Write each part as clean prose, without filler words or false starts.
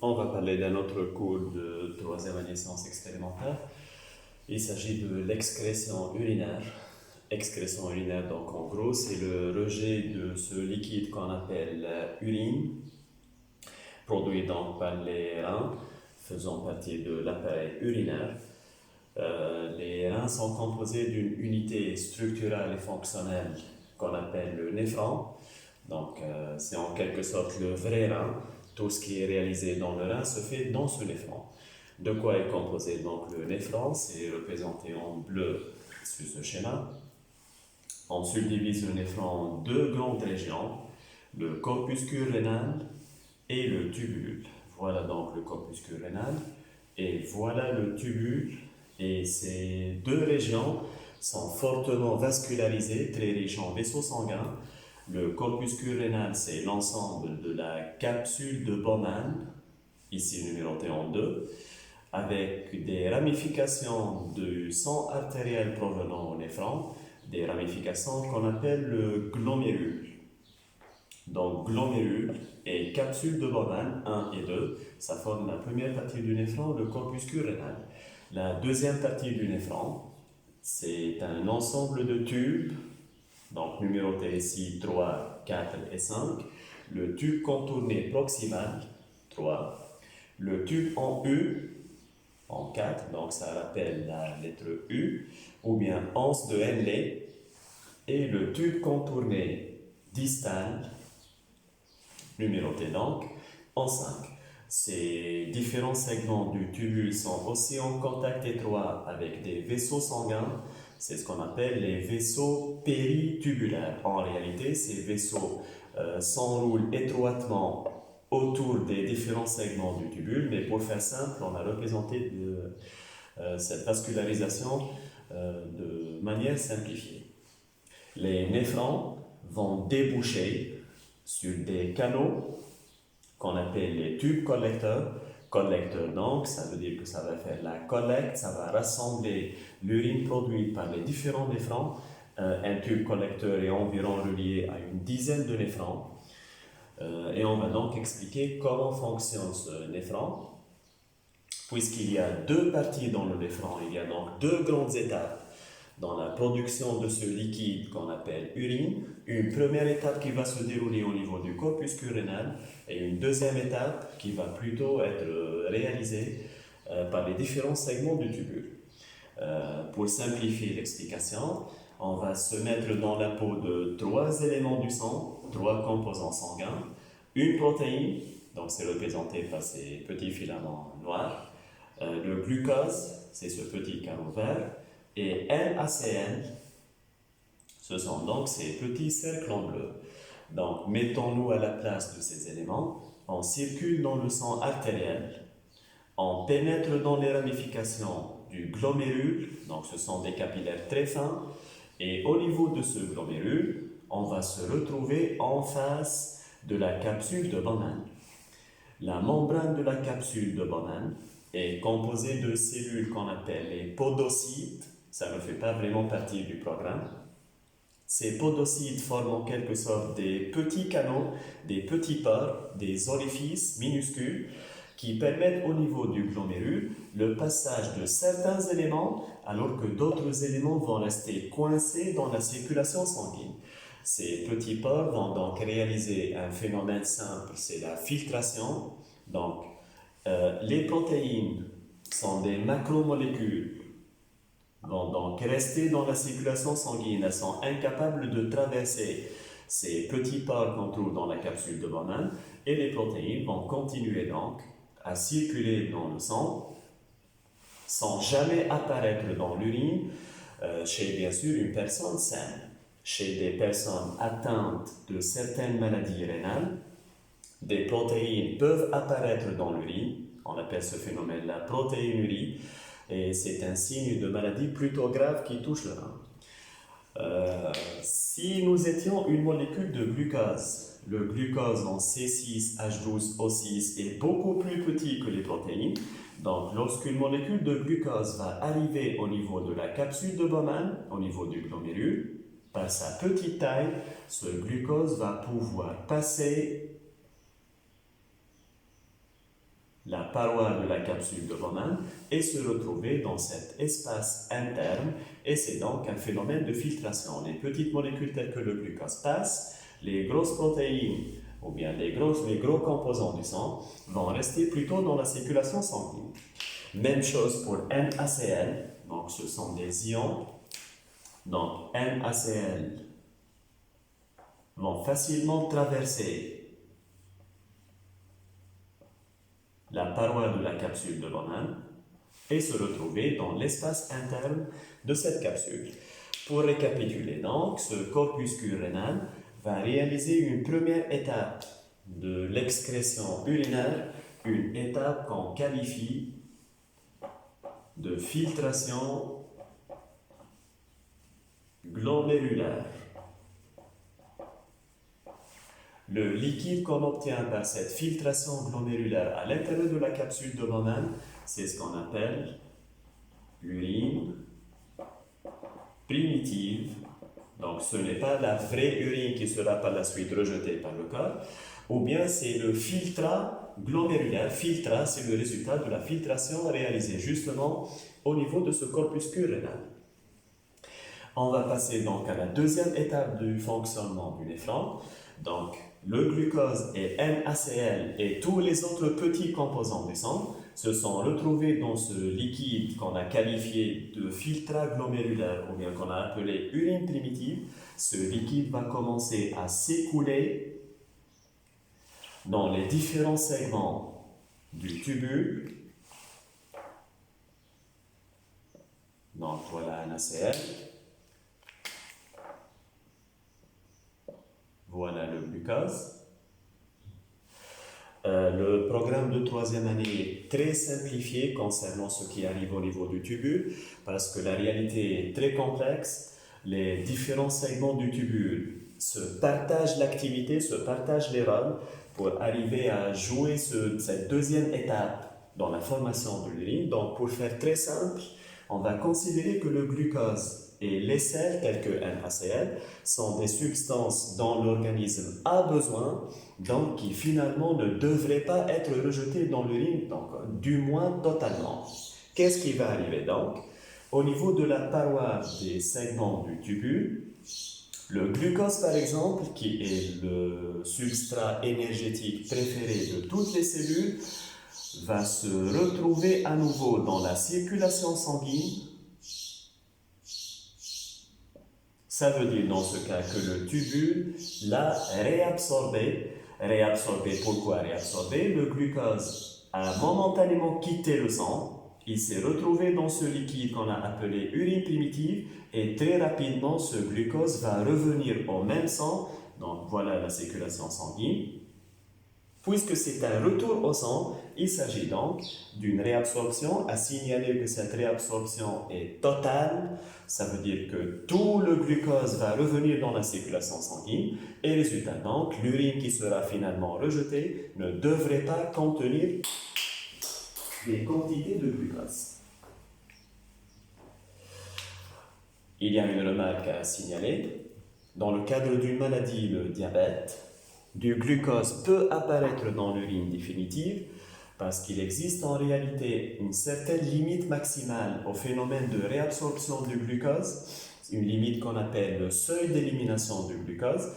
On va parler d'un autre cours de troisième année sciences expérimentales. Il s'agit de l'excrétion urinaire. Excrétion urinaire, donc en gros, c'est le rejet de ce liquide qu'on appelle urine, produit donc par les reins, faisant partie de l'appareil urinaire. Les reins sont composés d'une unité structurale et fonctionnelle qu'on appelle le néphron. Donc, c'est en quelque sorte le vrai rein. Tout ce qui est réalisé dans le rein se fait dans ce néphron. De quoi est composé donc le néphron? C'est représenté en bleu sur ce schéma. On subdivise le néphron en deux grandes régions, le corpuscule rénal et le tubule. Voilà donc le corpuscule rénal et voilà le tubule. Et ces deux régions sont fortement vascularisées, très riches en vaisseaux sanguins. Le corpuscule rénal, c'est l'ensemble de la capsule de Bowman, ici numérotée en 2, avec des ramifications du sang artériel provenant au néphron, des ramifications qu'on appelle le glomérule. Donc glomérule et capsule de Bowman 1 et 2, ça forme la première partie du néphron, le corpuscule rénal. La deuxième partie du néphron, c'est un ensemble de tubes, donc numéroté ici 3, 4 et 5. Le tube contourné proximal, 3. Le tube en U, en 4, donc ça rappelle la lettre U, ou bien anse de Henle. Et le tube contourné distal, numéroté donc, en 5. Ces différents segments du tubule sont aussi en contact étroit avec des vaisseaux sanguins. C'est ce qu'on appelle les vaisseaux péritubulaires. En réalité, ces vaisseaux s'enroulent étroitement autour des différents segments du tubule, mais pour faire simple, on a représenté cette vascularisation de manière simplifiée. Les néphrons vont déboucher sur des canaux qu'on appelle les tubes collecteurs. Collecteur donc, ça veut dire que ça va faire la collecte, ça va rassembler l'urine produite par les différents néphrons. Un tube collecteur est environ relié à une dizaine de néphrons. Et on va donc expliquer comment fonctionne ce néphron. Puisqu'il y a deux parties dans le néphron, il y a donc deux grandes étapes dans la production de ce liquide qu'on appelle urine. Une première étape qui va se dérouler au niveau du corpuscule rénal et une deuxième étape qui va plutôt être réalisée par les différents segments du tubule. Pour simplifier l'explication, on va se mettre dans la peau de trois éléments du sang, trois composants sanguins, une protéine, donc c'est représenté par ces petits filaments noirs, le glucose, c'est ce petit carreau vert, et NaCl, ce sont donc ces petits cercles en bleu. Donc, mettons-nous à la place de ces éléments. On circule dans le sang artériel, on pénètre dans les ramifications du glomérule, donc ce sont des capillaires très fins, et au niveau de ce glomérule, on va se retrouver en face de la capsule de Bowman. La membrane de la capsule de Bowman est composée de cellules qu'on appelle les podocytes. Ça ne fait pas vraiment partie du programme. Ces podocytes forment en quelque sorte des petits canaux, des petits pores, des orifices minuscules qui permettent au niveau du glomérule le passage de certains éléments alors que d'autres éléments vont rester coincés dans la circulation sanguine. Ces petits pores vont donc réaliser un phénomène simple, c'est la filtration. Donc, les protéines sont des macromolécules vont donc rester dans la circulation sanguine. Elles sont incapables de traverser ces petits pores qu'on trouve dans la capsule de Bowman et les protéines vont continuer donc à circuler dans le sang sans jamais apparaître dans l'urine chez bien sûr une personne saine. Chez des personnes atteintes de certaines maladies rénales, des protéines peuvent apparaître dans l'urine. On appelle ce phénomène la protéinurie. Et c'est un signe de maladie plutôt grave qui touche le rein. Si nous étions une molécule de glucose, le glucose en C6H12O6 est beaucoup plus petit que les protéines. Donc, lorsqu'une molécule de glucose va arriver au niveau de la capsule de Bowman, au niveau du glomérule, par sa petite taille, ce glucose va pouvoir passer la paroi de la capsule de Bowman et se retrouver dans cet espace interne. Et c'est donc un phénomène de filtration. Les petites molécules telles que le glucose passent, les grosses protéines ou bien les gros composants du sang vont rester plutôt dans la circulation sanguine. Même chose pour NaCl, donc ce sont des ions. Donc NaCl vont facilement traverser la paroi de la capsule de Bowman et se retrouver dans l'espace interne de cette capsule. Pour récapituler donc, ce corpuscule rénal va réaliser une première étape de l'excrétion urinaire, une étape qu'on qualifie de filtration glomérulaire. Le liquide qu'on obtient par cette filtration glomérulaire à l'intérieur de la capsule de Bowman, c'est ce qu'on appelle l'urine primitive. Donc ce n'est pas la vraie urine qui sera par la suite rejetée par le corps, ou bien c'est le filtrat glomérulaire. Filtrat, c'est le résultat de la filtration réalisée justement au niveau de ce corpuscule rénal. On va passer donc à la deuxième étape du fonctionnement du néphron. Donc, le glucose et NaCl et tous les autres petits composants du sang se sont retrouvés dans ce liquide qu'on a qualifié de filtrat glomérulaire ou bien qu'on a appelé urine primitive. Ce liquide va commencer à s'écouler dans les différents segments du tubule. Donc voilà NaCl. Voilà le glucose. Le programme de troisième année est très simplifié concernant ce qui arrive au niveau du tubule parce que la réalité est très complexe. Les différents segments du tubule se partagent l'activité, se partagent les rôles pour arriver à jouer cette deuxième étape dans la formation de l'urine. Donc pour faire très simple, on va considérer que le glucose et les sels tels que NaCl sont des substances dont l'organisme a besoin, donc qui finalement ne devraient pas être rejetées dans l'urine, donc du moins totalement. Qu'est-ce qui va arriver donc? Au niveau de la paroi des segments du tubule, le glucose par exemple, qui est le substrat énergétique préféré de toutes les cellules, va se retrouver à nouveau dans la circulation sanguine. Ça veut dire dans ce cas que le tubule l'a réabsorbé. Réabsorbé, pourquoi réabsorbé? Le glucose a momentanément quitté le sang. Il s'est retrouvé dans ce liquide qu'on a appelé urine primitive et très rapidement ce glucose va revenir au même sang. Donc voilà la circulation sanguine. Puisque c'est un retour au sang, il s'agit donc d'une réabsorption. À signaler que cette réabsorption est totale, ça veut dire que tout le glucose va revenir dans la circulation sanguine et résultat donc, l'urine qui sera finalement rejetée ne devrait pas contenir des quantités de glucose. Il y a une remarque à signaler. Dans le cadre d'une maladie, le diabète, du glucose peut apparaître dans l'urine définitive parce qu'il existe en réalité une certaine limite maximale au phénomène de réabsorption du glucose, une limite qu'on appelle le seuil d'élimination du glucose,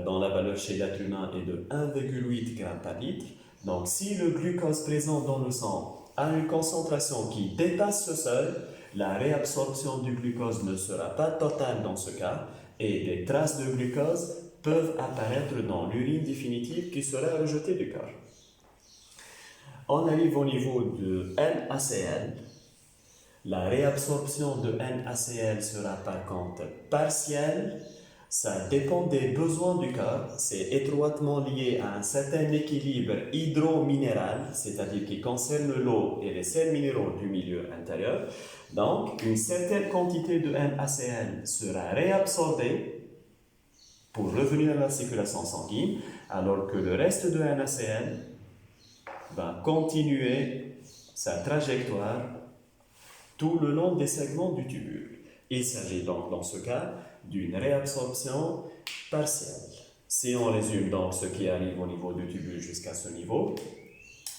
dont la valeur chez l'être humain est de 1,8 g par litre. Donc si le glucose présent dans le sang a une concentration qui dépasse ce seuil, la réabsorption du glucose ne sera pas totale dans ce cas et des traces de glucose peuvent apparaître dans l'urine définitive qui sera rejetée du corps. On arrive au niveau de NaCl. La réabsorption de NaCl sera par contre partielle. Ça dépend des besoins du corps. C'est étroitement lié à un certain équilibre hydrominéral, c'est-à-dire qui concerne l'eau et les sels minéraux du milieu intérieur. Donc, une certaine quantité de NaCl sera réabsorbée pour revenir à la circulation sanguine, alors que le reste de NaCl va continuer sa trajectoire tout le long des segments du tubule. Il s'agit donc dans ce cas d'une réabsorption partielle. Si on résume donc ce qui arrive au niveau du tubule jusqu'à ce niveau,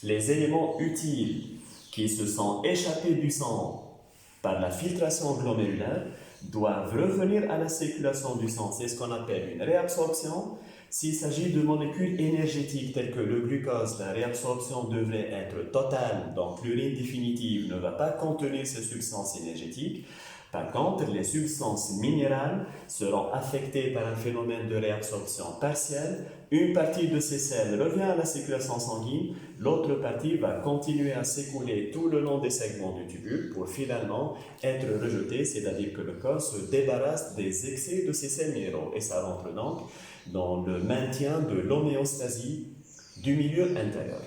les éléments utiles qui se sont échappés du sang par la filtration glomérulaire doivent revenir à la circulation du sang. C'est ce qu'on appelle une réabsorption. S'il s'agit de molécules énergétiques telles que le glucose, la réabsorption devrait être totale, donc l'urine définitive ne va pas contenir ces substances énergétiques. Par contre, les substances minérales seront affectées par un phénomène de réabsorption partielle. Une partie de ces sels revient à la circulation sanguine, l'autre partie va continuer à s'écouler tout le long des segments du tubule pour finalement être rejetée, c'est-à-dire que le corps se débarrasse des excès de ces sels minéraux. Et ça rentre donc dans le maintien de l'homéostasie du milieu intérieur.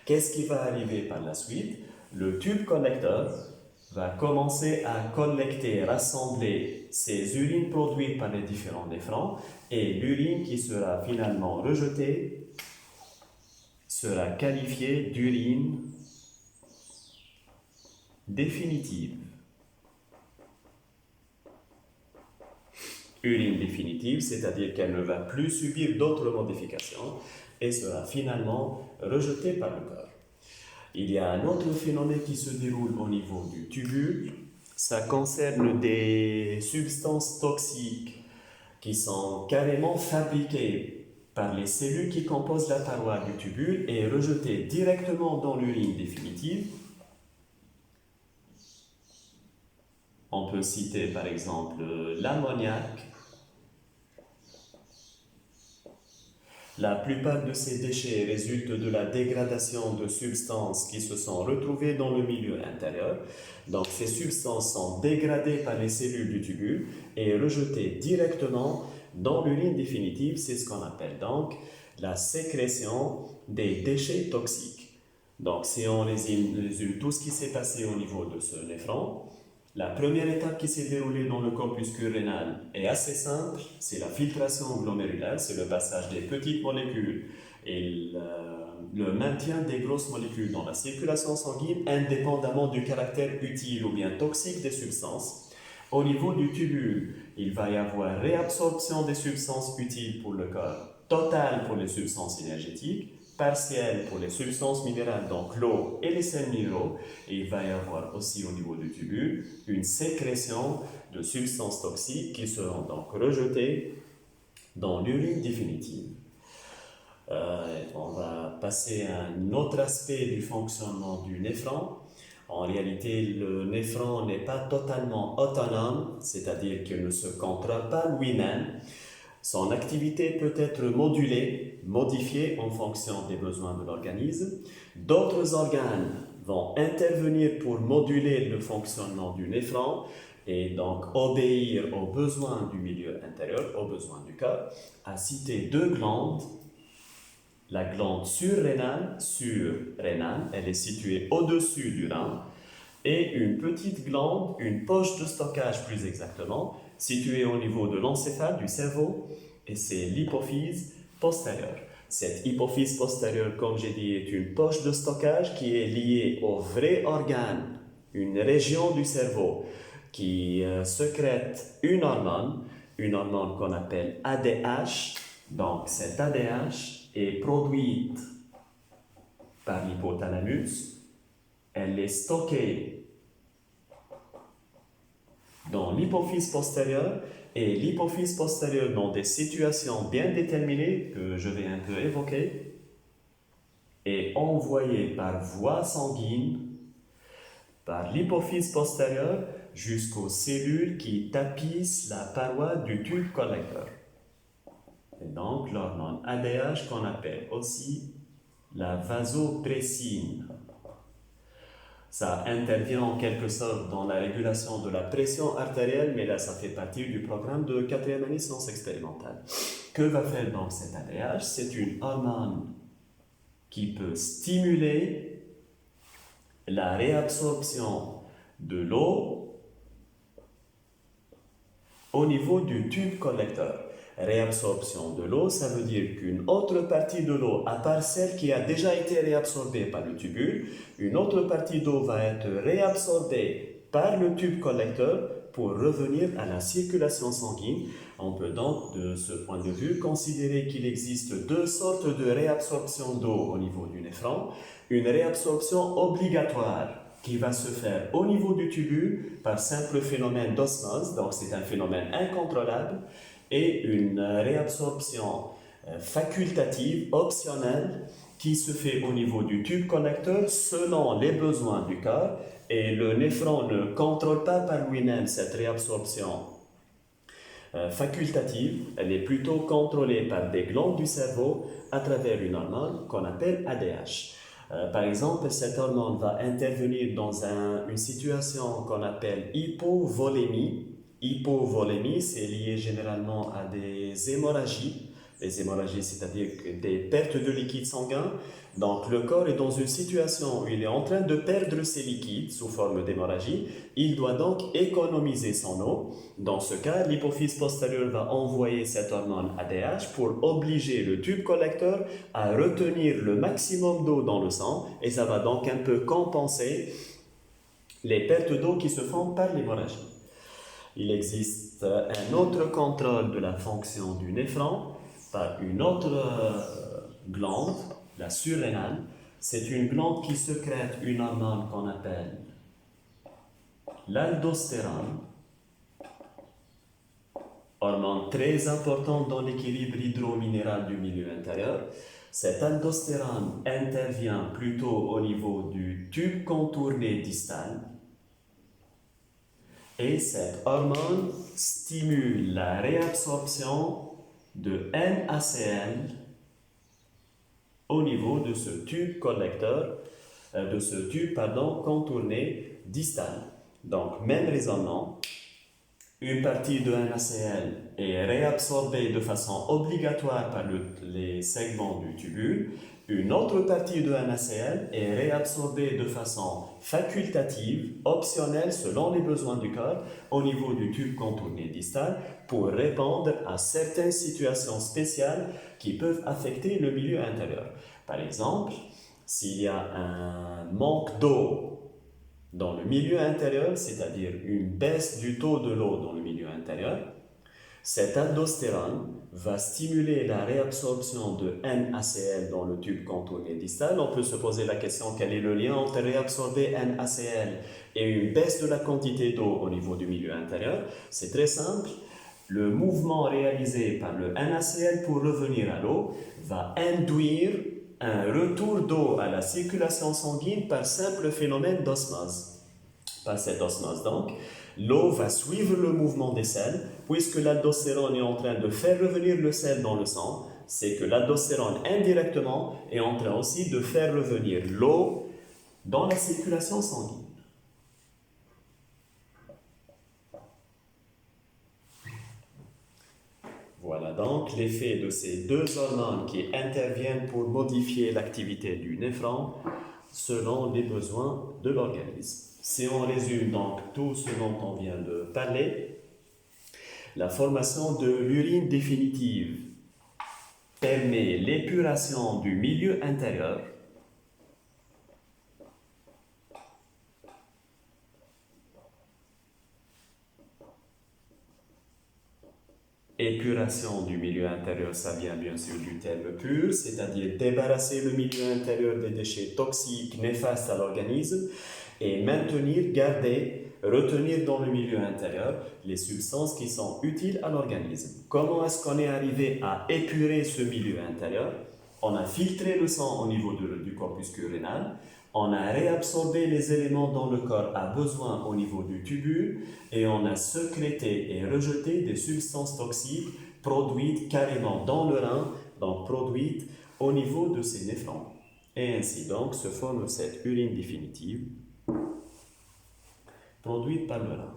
Qu'est-ce qui va arriver par la suite? Le tube collecteur va commencer à collecter, rassembler ces urines produites par les différents néphrons et l'urine qui sera finalement rejetée sera qualifiée d'urine définitive. Urine définitive, c'est-à-dire qu'elle ne va plus subir d'autres modifications et sera finalement rejetée par le corps. Il y a un autre phénomène qui se déroule au niveau du tubule. Ça concerne des substances toxiques qui sont carrément fabriquées par les cellules qui composent la paroi du tubule et rejetées directement dans l'urine définitive. On peut citer par exemple l'ammoniac. La plupart de ces déchets résultent de la dégradation de substances qui se sont retrouvées dans le milieu intérieur. Donc ces substances sont dégradées par les cellules du tubule et rejetées directement dans l'urine définitive. C'est ce qu'on appelle donc la sécrétion des déchets toxiques. Donc si on résume tout ce qui s'est passé au niveau de ce néphron, la première étape qui s'est déroulée dans le corpuscule rénal est assez simple, c'est la filtration glomérulaire, c'est le passage des petites molécules et le maintien des grosses molécules dans la circulation sanguine indépendamment du caractère utile ou bien toxique des substances. Au niveau du tubule, il va y avoir réabsorption des substances utiles pour le corps, totale pour les substances énergétiques, partielle pour les substances minérales, donc l'eau et les sels minéraux, et il va y avoir aussi au niveau du tubule une sécrétion de substances toxiques qui seront donc rejetées dans l'urine définitive. On va passer à un autre aspect du fonctionnement du néphron. En réalité, le néphron n'est pas totalement autonome, c'est-à-dire qu'il ne se contrôle pas lui-même. Son activité peut être modulée, modifiée en fonction des besoins de l'organisme. D'autres organes vont intervenir pour moduler le fonctionnement du néphron et donc obéir aux besoins du milieu intérieur, aux besoins du corps. À citer deux glandes, la glande surrénale, elle est située au-dessus du rein, et une petite glande, une poche de stockage plus exactement, située au niveau de l'encéphale, du cerveau, et c'est l'hypophyse postérieure. Cette hypophyse postérieure, comme j'ai dit, est une poche de stockage qui est liée au vrai organe, une région du cerveau qui sécrète une hormone qu'on appelle ADH. Donc cette ADH est produite par l'hypothalamus, elle est stockée dans l'hypophyse postérieure et l'hypophyse postérieure dans des situations bien déterminées que je vais un peu évoquer est envoyée par voie sanguine par l'hypophyse postérieure jusqu'aux cellules qui tapissent la paroi du tube collecteur. Et donc l'hormone ADH qu'on appelle aussi la vasopressine. Ça intervient en quelque sorte dans la régulation de la pression artérielle, mais là, ça fait partie du programme de 4e année sciences expérimentales. Que va faire donc cet ADH? C'est une hormone qui peut stimuler la réabsorption de l'eau au niveau du tube collecteur. Réabsorption de l'eau, ça veut dire qu'une autre partie de l'eau, à part celle qui a déjà été réabsorbée par le tubule, une autre partie d'eau va être réabsorbée par le tube collecteur pour revenir à la circulation sanguine On peut donc, de ce point de vue, considérer qu'il existe deux sortes de réabsorption d'eau au niveau du néphron. Une réabsorption obligatoire qui va se faire au niveau du tubule par simple phénomène d'osmose, donc c'est un phénomène incontrôlable, et une réabsorption facultative, optionnelle, qui se fait au niveau du tube connecteur selon les besoins du corps, et le néphron ne contrôle pas par lui-même cette réabsorption facultative, elle est plutôt contrôlée par des glandes du cerveau à travers une hormone qu'on appelle ADH. Par exemple, cette hormone va intervenir dans une situation qu'on appelle hypovolémie. Hypovolémie, c'est lié généralement à des hémorragies. Les hémorragies, c'est-à-dire des pertes de liquide sanguin. Donc, le corps est dans une situation où il est en train de perdre ses liquides sous forme d'hémorragie. Il doit donc économiser son eau. Dans ce cas, l'hypophyse postérieure va envoyer cette hormone ADH pour obliger le tube collecteur à retenir le maximum d'eau dans le sang, et ça va donc un peu compenser les pertes d'eau qui se font par l'hémorragie. Il existe un autre contrôle de la fonction du néphron par une autre glande, la surrénale. C'est une glande qui sécrète une hormone qu'on appelle l'aldostérone, hormone très importante dans l'équilibre hydrominéral du milieu intérieur. Cette aldostérone intervient plutôt au niveau du tube contourné distal, et cette hormone stimule la réabsorption de NaCl au niveau de ce tube collecteur, contourné distal. Donc, même raisonnement, une partie de NaCl est réabsorbée de façon obligatoire par les segments du tubule. Une autre partie de NaCl est réabsorbée de façon facultative, optionnelle selon les besoins du corps, au niveau du tube contourné distal pour répondre à certaines situations spéciales qui peuvent affecter le milieu intérieur. Par exemple, s'il y a un manque d'eau dans le milieu intérieur, c'est-à-dire une baisse du taux de l'eau dans le milieu intérieur, cette aldostérone va stimuler la réabsorption de NaCl dans le tube contourné distal. On peut se poser la question, quel est le lien entre réabsorber NaCl et une baisse de la quantité d'eau au niveau du milieu intérieur? C'est très simple. Le mouvement réalisé par le NaCl pour revenir à l'eau va induire un retour d'eau à la circulation sanguine par simple phénomène d'osmose. Par cette osmose donc, l'eau va suivre le mouvement des selles, puisque l'aldostérone est en train de faire revenir le sel dans le sang. C'est que l'aldostérone indirectement est en train aussi de faire revenir l'eau dans la circulation sanguine. Voilà donc l'effet de ces deux hormones qui interviennent pour modifier l'activité du néphron selon les besoins de l'organisme. Si on résume donc tout ce dont on vient de parler, la formation de l'urine définitive permet l'épuration du milieu intérieur, épuration du milieu intérieur, ça vient bien sûr du terme pur, c'est-à-dire débarrasser le milieu intérieur des déchets toxiques, néfastes à l'organisme, et maintenir, garder, retenir dans le milieu intérieur les substances qui sont utiles à l'organisme. Comment est-ce qu'on est arrivé à épurer ce milieu intérieur? On a filtré le sang au niveau du corpuscule rénal, on a réabsorbé les éléments dont le corps a besoin au niveau du tubule, et on a sécrété et rejeté des substances toxiques produites carrément dans le rein, donc produites au niveau de ces néphrons. Et ainsi donc se forme cette urine définitive produite par le rein.